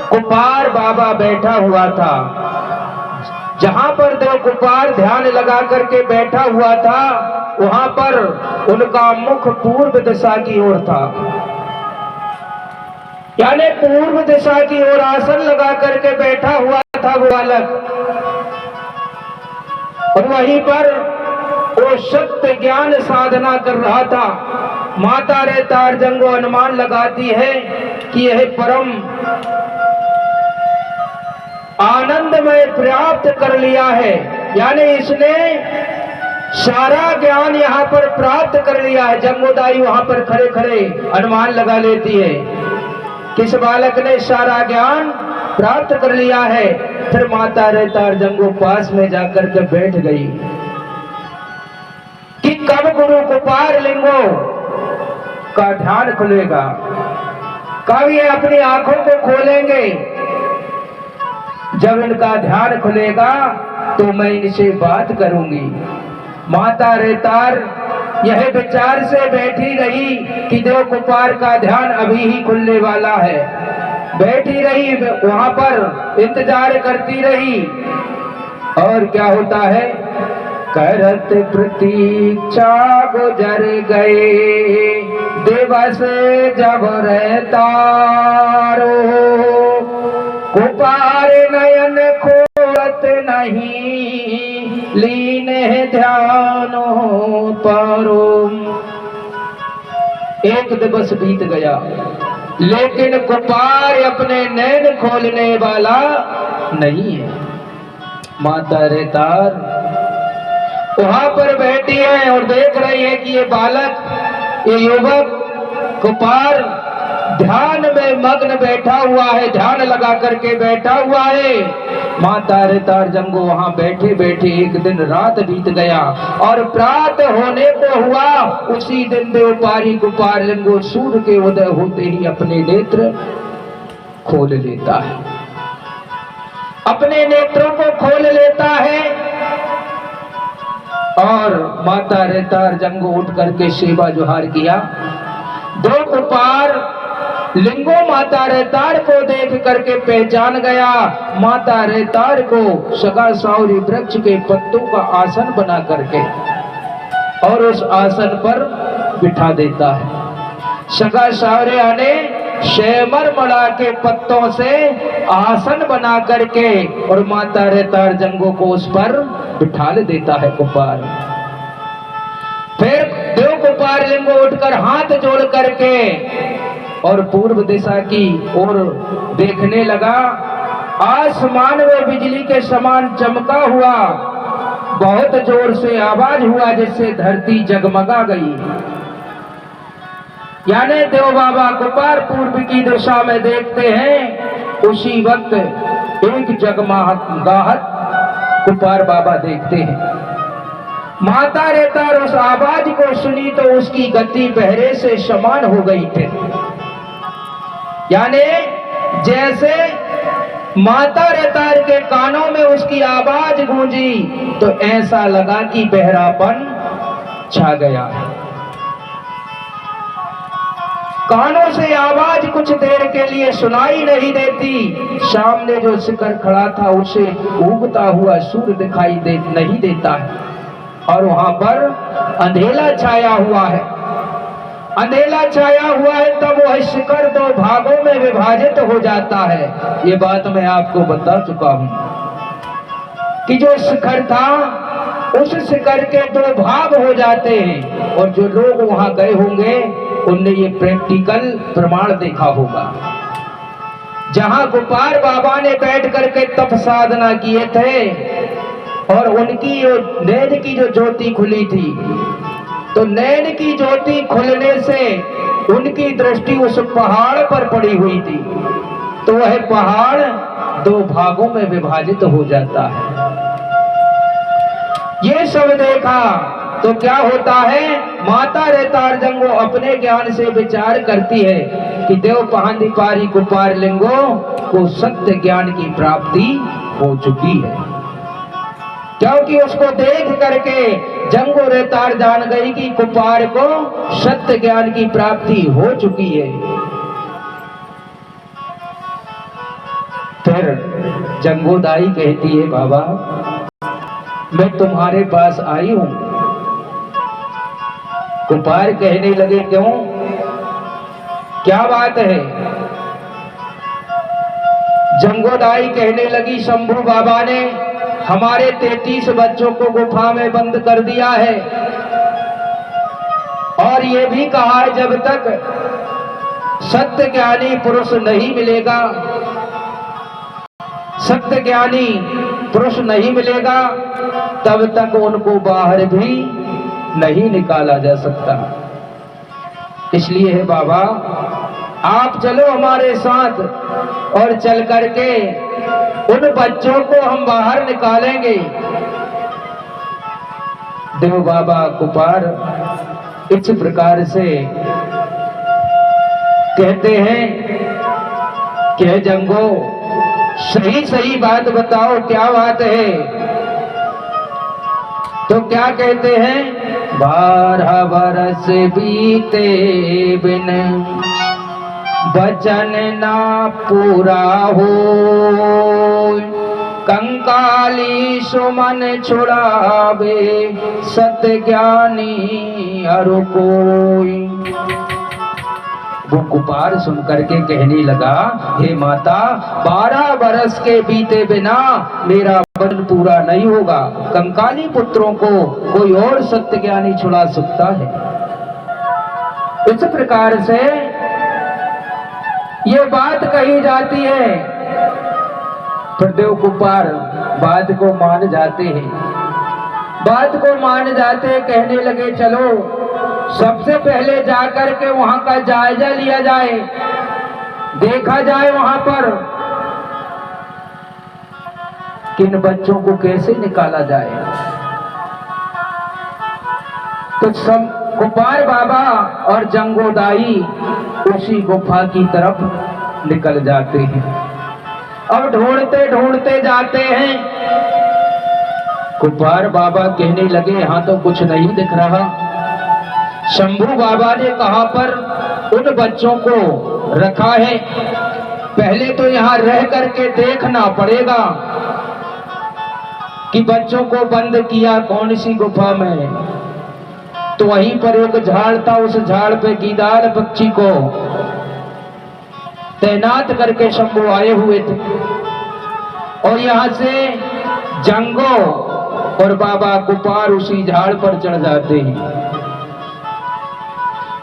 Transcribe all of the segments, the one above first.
Cooper बाबा बैठा हुआ था। जहां पर देव कुपार ध्यान लगा करके बैठा हुआ था, वहां पर उनका मुख पूर्व दिशा की ओर था, यानी पूर्व दिशा की ओर आसन लगा करके बैठा हुआ था वो बालक। और वहीं पर वो सत्य ज्ञान साधना कर रहा था। माता रेतार जंगो अनुमान लगाती है कि यह परम आनंद में प्राप्त कर लिया है, यानी इसने सारा ज्ञान यहाँ पर प्राप्त कर लिया है। जंगोदाई वहां पर खड़े खड़े अनुमान लगा लेती है किस बालक ने सारा ज्ञान प्राप्त कर लिया है। फिर माता रेतार जंगो पास में जाकर के बैठ गई कि कब गुरु कुपार लिंगो का ध्यान खुलेगा, कब ये अपनी आंखों को खोलेंगे। जब इनका ध्यान खुलेगा तो मैं इनसे बात करूंगी। माता रेतार यह विचार से बैठी रही कि देव कुपार का ध्यान अभी ही खुलने वाला है। बैठी रही, वहां पर इंतजार करती रही। और क्या होता है, करत प्रतीक्षा गुजर गए दिवस जब रेतारो, कुपार नयन खोलत नहीं लीन ध्यानो परो। एक दिवस बीत गया, लेकिन कुपार अपने नैन खोलने वाला नहीं है। माता रेतार वहां पर बैठी है और देख रही है कि ये बालक, ये युवक कुपार ध्यान में मग्न बैठा हुआ है, ध्यान लगा करके बैठा हुआ है। माता रेतार जंगो वहां बैठे बैठे एक दिन रात बीत गया और प्रात होने को हुआ। उसी दिन देवपारी कुपार लिंगो सूर्य के उदय होते ही अपने नेत्र खोल लेता है, अपने नेत्रों को खोल लेता है। और माता रेतार जंगो उठ करके सेवा जोहार किया। दो कुपार लिंगो माता रेतार को देख करके पहचान गया। माता रेतार को सगा सावरी वृक्ष के पत्तों का आसन बना करके और उस आसन पर बिठा देता है। सगा सावरिया ने शेमर मड़ा के पत्तों से आसन बना करके और माता रेतार जंगो को उस पर बिठा देता है कुपार। फिर देव कुपार लिंगो उठकर हाथ जोड़ करके और पूर्व दिशा की ओर देखने लगा। आसमान में बिजली के समान चमका हुआ, बहुत जोर से आवाज हुआ जिससे धरती जगमगा गई। यानी देव बाबा कुपार पूर्व की दिशा में देखते हैं, उसी वक्त एक जगमगाहट कुपार बाबा देखते हैं। माता रेतार उस आवाज को सुनी तो उसकी गति पहरे से समान हो गई थी। यानी जैसे माता रेतार के कानों में उसकी आवाज गूंजी तो ऐसा लगा कि बहरापन छा गया। कानों से आवाज कुछ देर के लिए सुनाई नहीं देती। सामने जो शिखर खड़ा था उसे उगता हुआ सूर्य दिखाई नहीं देता है और वहां पर अंधेरा छाया हुआ है। अंधेरा छाया हुआ है तब वह शिखर दो भागों में विभाजित हो जाता है। ये बात मैं आपको बता चुका हूं कि जो शिखर था उस शिखर के दो भाग हो जाते हैं और जो लोग वहां गए होंगे उनने ये प्रैक्टिकल प्रमाण देखा होगा। जहां कुपार बाबा ने बैठ करके तप साधना किए थे और उनकी नैन की जो ज्योति खुली थी, तो नैन की ज्योति खुलने से उनकी दृष्टि उस पहाड़ पर पड़ी हुई थी, तो वह पहाड़ दो भागों में विभाजित हो जाता है। ये सब देखा तो क्या होता है, माता रेतार जंगो अपने ज्ञान से विचार करती है कि देव पहांदीपारी कुपार लिंगो को सत्य ज्ञान की प्राप्ति हो चुकी है। क्योंकि उसको देख करके जंगो रेतार जान गई कि कुपार को सत्य ज्ञान की प्राप्ति हो चुकी है। फिर जंगोदाई कहती है, बाबा मैं तुम्हारे पास आई हूं। कुपार कहने लगे, क्यों, क्या बात है? जंगोदाई कहने लगी, शंभू बाबा ने हमारे 33 बच्चों को गुफा में बंद कर दिया है और ये भी कहा है जब तक सत्य ज्ञानी पुरुष नहीं मिलेगा, सत्य ज्ञानी पुरुष नहीं मिलेगा, तब तक उनको बाहर भी नहीं निकाला जा सकता। इसलिए है बाबा, आप चलो हमारे साथ और चल करके उन बच्चों को हम बाहर निकालेंगे। देव बाबा कुपार इस प्रकार से कहते हैं कि जंगो सही सही बात बताओ, क्या बात है? तो क्या कहते हैं, 12 बरस बीते बिन वचन ना पूरा हो, कंकाली सुमन छुड़ावे सत्य ज्ञानी अरु कोई। वो कुपार सुन करके कहने लगा, हे माता, 12 बरस के बीते बिना मेरा वचन पूरा नहीं होगा। कंकाली पुत्रों को कोई और सत्य ज्ञानी छुड़ा सकता है। इस प्रकार से ये बात कही जाती है। फिर देव कुपार बात को मान जाते हैं, बात को मान जाते, कहने लगे चलो सबसे पहले जाकर के वहां का जायजा लिया जाए, देखा जाए वहां पर किन बच्चों को कैसे निकाला जाए। तो सब कुपार बाबा और जंगोदाई उसी गुफा की तरफ निकल जाते हैं। अब ढूंढते ढूंढते जाते हैं। कुपार बाबा कहने लगे, यहां तो कुछ नहीं दिख रहा। शंभू बाबा ने कहां पर उन बच्चों को रखा है, पहले तो यहां रह करके देखना पड़ेगा कि बच्चों को बंद किया कौन सी गुफा में। तो वहीं पर एक झाड़ था, उस झाड़ पे गीदार पक्षी को तैनात करके शंभू आए हुए थे और यहां से जंगो और बाबा कुपार उसी झाड़ पर चढ़ जाते हैं।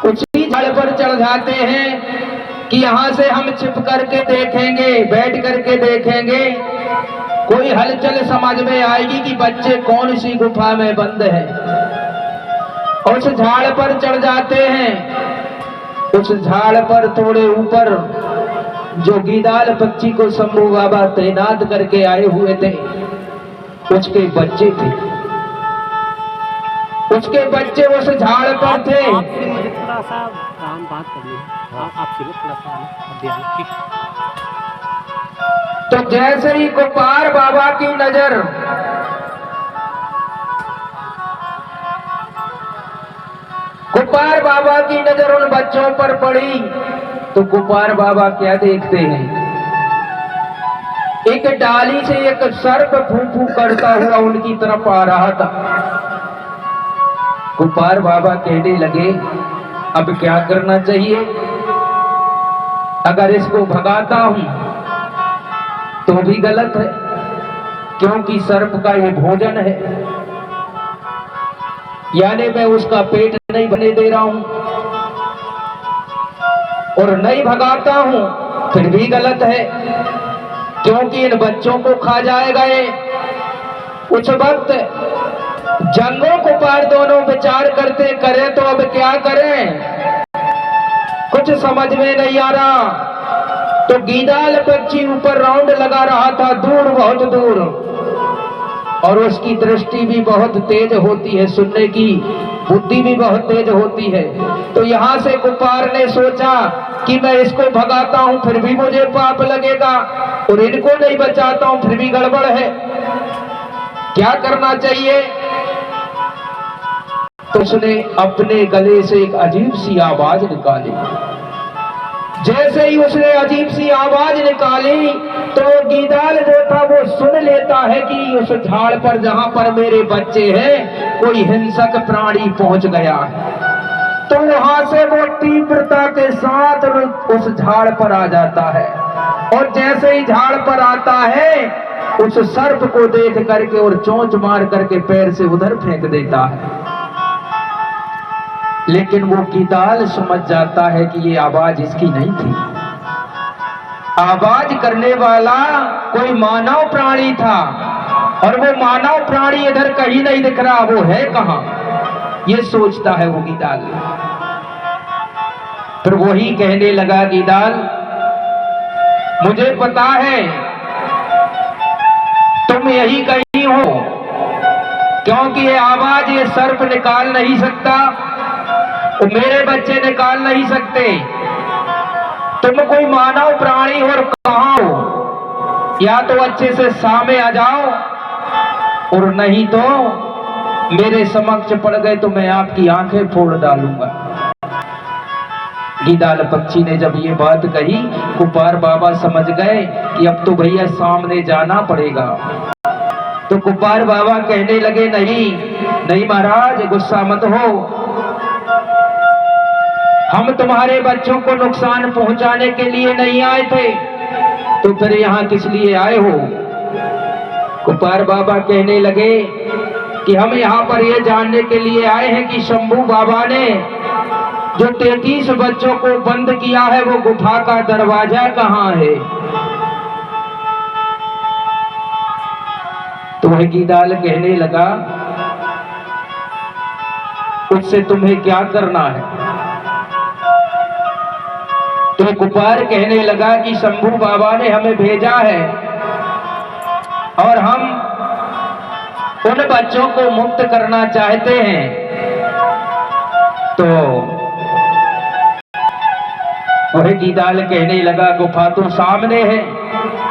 उसी झाड़ पर चढ़ जाते हैं कि यहां से हम छिप करके देखेंगे, बैठ करके देखेंगे, कोई हलचल समझ में आएगी कि बच्चे कौन सी गुफा में बंद है। उस झाड़ पर चढ़ जाते हैं। उस झाड़ पर थोड़े ऊपर जो गीदाल पक्षी को शंभू बाबा तैनात करके आए हुए थे, उसके बच्चे थे। उसके बच्चे उस झाड़ पर थे। मुझे थोड़ा सा बात करनी है, आपसे थोड़ा सा। तो जैसे ही कुपार बाबा की नजर कुपार बाबा की नजर उन बच्चों पर पड़ी तो कुपार बाबा क्या देखते हैं, एक डाली से एक सर्प फू फू करता हुआ उनकी तरफ आ रहा था। कुपार बाबा कहने लगे, अब क्या करना चाहिए? अगर इसको भगाता हूं तो भी गलत है, क्योंकि सर्प का ये भोजन है, यानी मैं उसका पेट नहीं भरने दे रहा हूं, और नहीं भगाता हूं फिर भी गलत है, क्योंकि इन बच्चों को खा जाएगा ये। उस वक्त जंगों कुपार दोनों विचार करते, करें तो अब क्या करें, कुछ समझ में नहीं आ रहा। तो गीदाल पक्षी ऊपर राउंड लगा रहा था, दूर, बहुत दूर, और उसकी दृष्टि भी बहुत तेज होती है, सुनने की बुद्धि भी बहुत तेज होती है। तो यहां से कुपार ने सोचा कि मैं इसको भगाता हूं फिर भी मुझे पाप लगेगा, और इनको नहीं बचाता हूं फिर भी गड़बड़ है, क्या करना चाहिए? तो उसने अपने गले से एक अजीब सी आवाज निकाली, जैसे ही उसने अजीब सी आवाज निकाली तो गीदाल जो था वो सुन लेता है कि उस झाड़ पर जहां पर मेरे बच्चे हैं कोई हिंसक प्राणी पहुंच गया है। तो वहां से वो तीव्रता के साथ उस झाड़ पर आ जाता है और जैसे ही झाड़ पर आता है उस सर्प को देख करके और चोंच मार करके पैर से उधर फेंक देता है। लेकिन वो गीदाल समझ जाता है कि ये आवाज इसकी नहीं थी, आवाज करने वाला कोई मानव प्राणी था और वो मानव प्राणी इधर कहीं नहीं दिख रहा, वो है कहां, ये सोचता है वो गीदाल। फिर वही कहने लगा गीदाल, मुझे पता है तुम यही कहीं हो, क्योंकि ये आवाज ये सर्प निकाल नहीं सकता, वो मेरे बच्चे निकाल नहीं सकते। तुम कोई मानव प्राणी हो और कहां हो, या तो अच्छे से सामने आ जाओ और नहीं तो मेरे समक्ष पड़ गए तो मैं आपकी आंखें फोड़ डालूंगा। गीदाल पक्षी ने जब ये बात कही कुपार बाबा समझ गए कि अब तो भैया सामने जाना पड़ेगा। तो कुपार बाबा कहने लगे, नहीं नहीं महाराज, गुस्सा मत हो, हम तुम्हारे बच्चों को नुकसान पहुंचाने के लिए नहीं आए थे, तो फिर यहां किस लिए आए हो? कुपार बाबा कहने लगे कि हम यहां पर यह जानने के लिए आए हैं कि शंभू बाबा ने जो 33 बच्चों को बंद किया है वो गुफा का दरवाजा कहां है? तो वह गीदाल कहने लगा, उससे तुम्हें क्या करना है? तो कुपार कहने लगा कि शंभू बाबा ने हमें भेजा है और हम उन बच्चों को मुक्त करना चाहते हैं। तो वह गीदाल कहने लगा, गुफा तो सामने है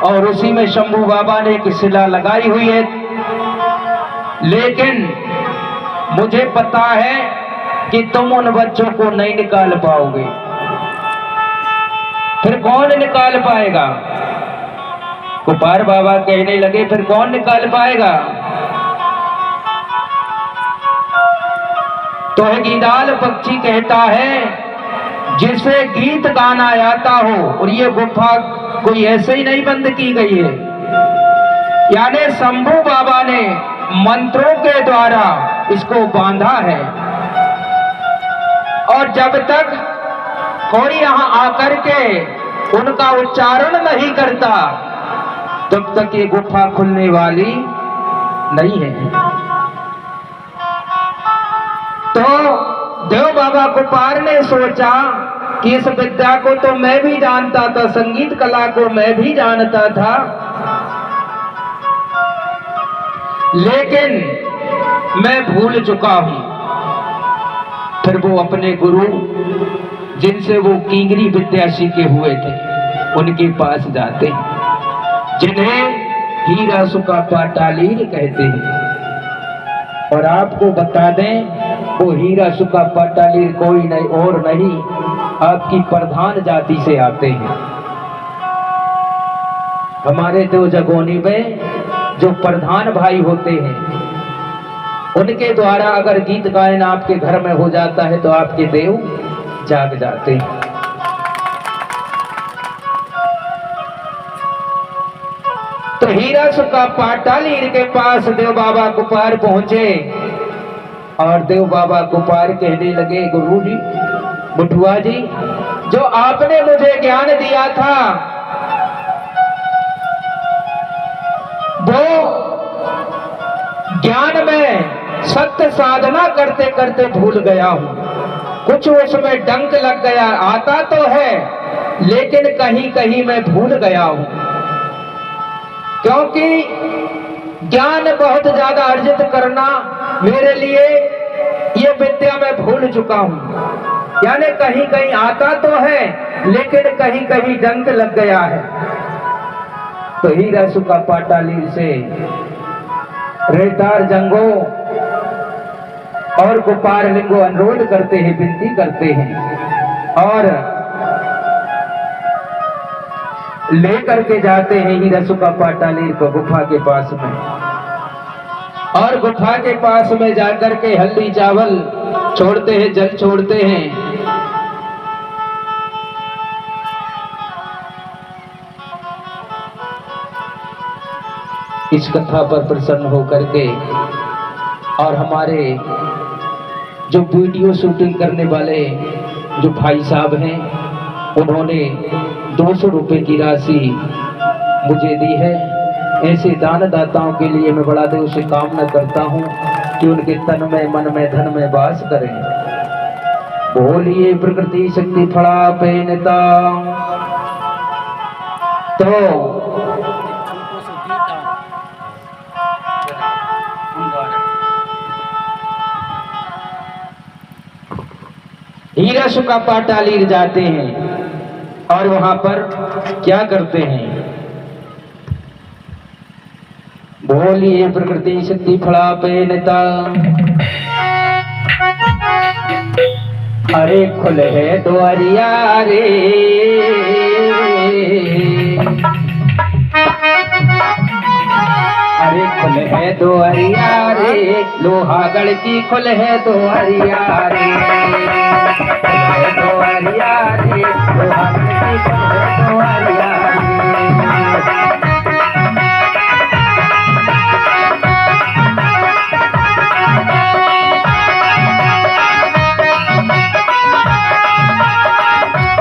और उसी में शंभू बाबा ने एक शिला लगाई हुई है, लेकिन मुझे पता है कि तुम उन बच्चों को नहीं निकाल पाओगे। फिर कौन निकाल पाएगा? कुपार बाबा कहने लगे, फिर कौन निकाल पाएगा? तो है गीदाल पक्षी कहता है, जिसे गीत गाना आता हो, और ये गुफा कोई ऐसे ही नहीं बंद की गई है, यानी शंभू बाबा ने मंत्रों के द्वारा इसको बांधा है और जब तक कोई यहां आकर के उनका उच्चारण नहीं करता तब तक ये गुफा खुलने वाली नहीं है। तो देव बाबा कुपार ने सोचा कि इस विद्या को तो मैं भी जानता था, संगीत कला को मैं भी जानता था, लेकिन मैं भूल चुका हूं। फिर वो अपने गुरु जिनसे वो कींगरी विद्या सीखे हुए थे उनके पास जाते हैं, जिन्हें हीरा सुका पाटालीर कहते हैं। और आपको बता दें, वो हीरा सुका पाटालीर कोई नहीं और नहीं, आपकी प्रधान जाति से आते हैं। हमारे दो जगोनी में जो प्रधान भाई होते हैं उनके द्वारा अगर गीत गायन आपके घर में हो जाता है तो आपके देव जाग जाते हैं। तो हीरा सुका पाटालीर के पास देव बाबा कुपार पहुंचे और देव बाबा कुपार कहने लगे, गुरु जी, बुढ़ुआ जी, जो आपने मुझे ज्ञान दिया था वो ज्ञान में सत्य साधना करते करते भूल गया हूं, कुछ उसमें डंक लग गया, आता तो है लेकिन कहीं कहीं मैं भूल गया हूं, क्योंकि ज्ञान बहुत ज्यादा अर्जित करना मेरे लिए ये विद्या मैं भूल चुका हूं। यानी कहीं कहीं आता तो है लेकिन कहीं कहीं डंक लग गया है। तो हीरा सुका पाटालीर से रेतार जंगो और कुपार लिंगो अनुरोध करते हैं, विनती करते हैं और लेकर के जाते हैं हीरा सुका पाटालीर को गुफा के पास में, और गुफा के पास में जाकर के हल्दी चावल छोड़ते हैं, जल छोड़ते हैं। इस कथा पर प्रसन्न होकर के और हमारे जो वीडियो शूटिंग करने वाले जो भाई साहब हैं, उन्होंने 200 रुपए की राशि मुझे दी है। ऐसे दानदाताओं के लिए मैं बड़ा दिल से कामना करता हूँ कि उनके तन में, मन में, धन में वास करें। बोलिए प्रकृति शक्ति फड़ा पेनता। तो हीरा सुका पाटालीर जाते हैं और वहां पर क्या करते हैं? बोलिए प्रकृति शक्ति फड़ा पेनता। अरे खुले है द्वारिया रे, अरे खुले है द्वारिया रे, लोहागढ़ की खुले है द्वारिया रे, द्वारिया रे, लोहागढ़ की